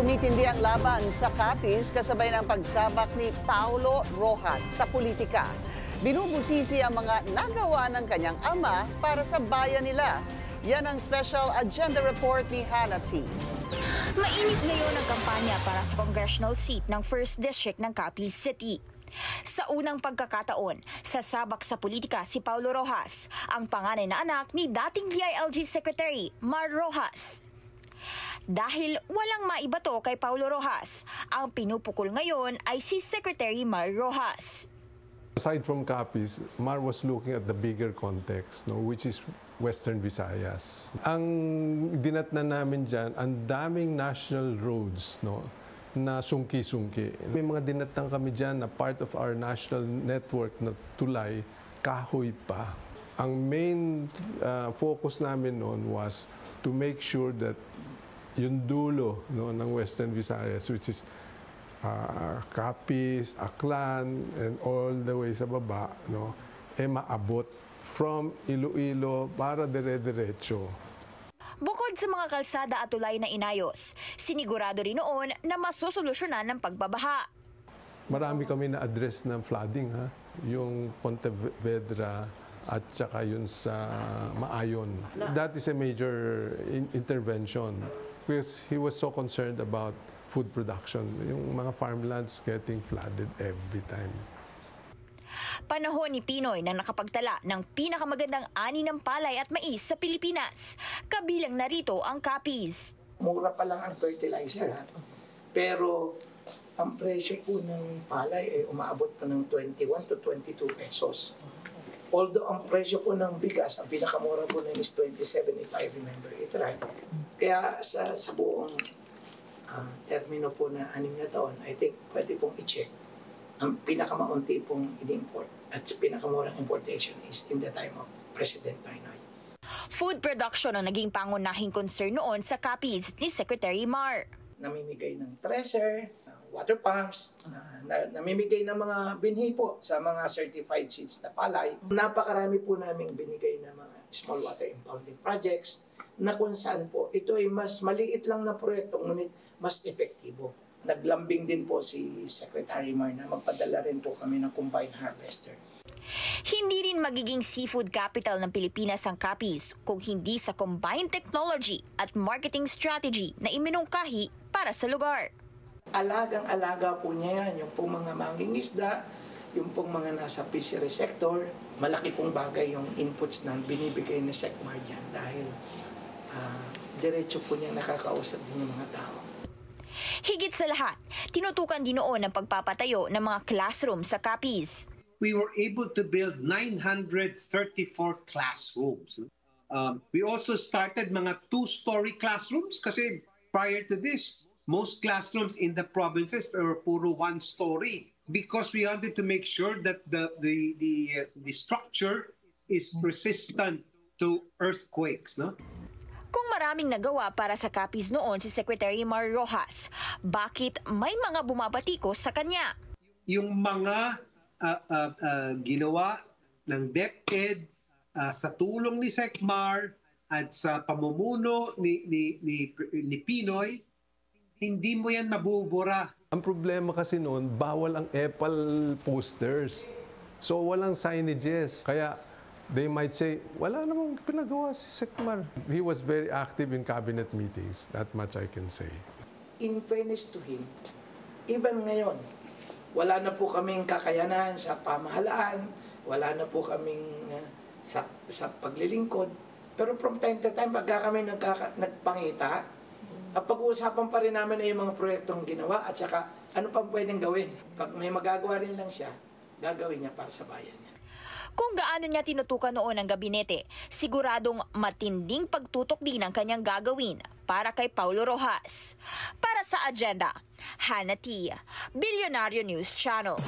Tumitindi ang laban sa Capiz kasabay ng pagsabak ni Paulo Rojas sa politika. Binubusisi ang mga nagawa ng kanyang ama para sa bayan nila. Yan ang special agenda report ni Hannah T. Mainit ngayon ang kampanya para sa congressional seat ng 1st District ng Capiz City. Sa unang pagkakataon, sasabak sa politika si Paulo Rojas, ang panganay na anak ni dating DILG Secretary Mar Rojas. Dahil walang maibato kay Paulo Rojas, ang pinupukol ngayon ay si Secretary Mar Rojas. Aside from Capiz, Mar was looking at the bigger context, which is Western Visayas. Ang dinatnan namin dyan, ang daming national roads na sungki-sungki. May mga dinatnan kami dyan na part of our national network na tulay, kahoy pa. Ang main focus namin noon was to make sure that yung dulo ng Western Visayas, which is Capiz, Aklan, and all the way sa baba, maabot from Iloilo para dire-diretso. Bukod sa mga kalsada at tulay na inayos, sinigurado rin noon na masusolusyonan ng pagbabaha. Marami kami na-address ng flooding, yung Pontevedra at saka yun sa Maayon. That is a major intervention because he was so concerned about food production, yung mga farmlands getting flooded every time. Panahon ni Pinoy na nakapagtala ng pinakamagandang ani ng palay at mais sa Pilipinas. Kabilang narito ang Capiz. Mura pa lang ang fertilizer, pero ang presyo po ng palay ay umaabot pa ng 21 to 22 pesos. Although ang presyo po ng bigas, ang pinakamura po na is 27 if I remember it right. Kaya sa buong termino po na 6 na taon, I think pwede pong i-check. Ang pinakamaunti pong in-import at pinakamurang importation is in the time of President Noynoy. Food production ang naging pangunahing concern noon sa Capiz ni Secretary Mar. Namimigay ng thresher, water pumps, namimigay ng mga binhi po sa mga certified seeds na palay. Napakarami po naming binigay na mga small water impounding projects na kung saan po ito ay mas maliit lang na proyekto ngunit mas epektibo. Naglambing din po si Secretary Mar na magpadala rin po kami ng combined harvester. Hindi rin magiging seafood capital ng Pilipinas ang Capiz kung hindi sa combined technology at marketing strategy na iminungkahi para sa lugar. Alagang-alaga po niya yan, yung pong mga mangingisda, yung pong mga nasa fishery sector, malaki pong bagay yung inputs na binibigay ni Secmar dyan dahil diretso po niya nakakausap din yung mga tao. Higit sa lahat, tinutukan din noon ang pagpapatayo ng mga classroom sa Capiz. We were able to build 934 classrooms. We also started mga 2-story classrooms kasi prior to this, most classrooms in the provinces were puro 1-story because we wanted to make sure that the structure is resistant to earthquakes. Kung maraming nagawa para sa Capiz noon si Secretary Mar Rojas, bakit may mga bumabatikos sa kanya? Yung mga ginawa ng DepEd sa tulong ni Secmar at sa pamumuno ni Pinoy, hindi mo yan mabubura. Ang problema kasi noon, bawal ang Apple posters. So walang signages. Kaya they might say, wala namang pinagawa si Secmar. He was very active in cabinet meetings. That much I can say. In fairness to him, even ngayon, wala na po kaming kakayanan sa pamahalaan, wala na po kaming sa paglilingkod. Pero from time to time, pagka kami nagpangita, pag-uusapan pa rin namin ay yung mga proyektong ginawa at saka ano pa pwedeng gawin. Pag may magagawa rin lang siya, gagawin niya para sa bayan niya. Kung gaano niya tinutukan noon ang gabinete, siguradong matinding pagtutok din ang kanyang gagawin para kay Paulo Rojas. Para sa agenda, Hannah T, Billionario News Channel.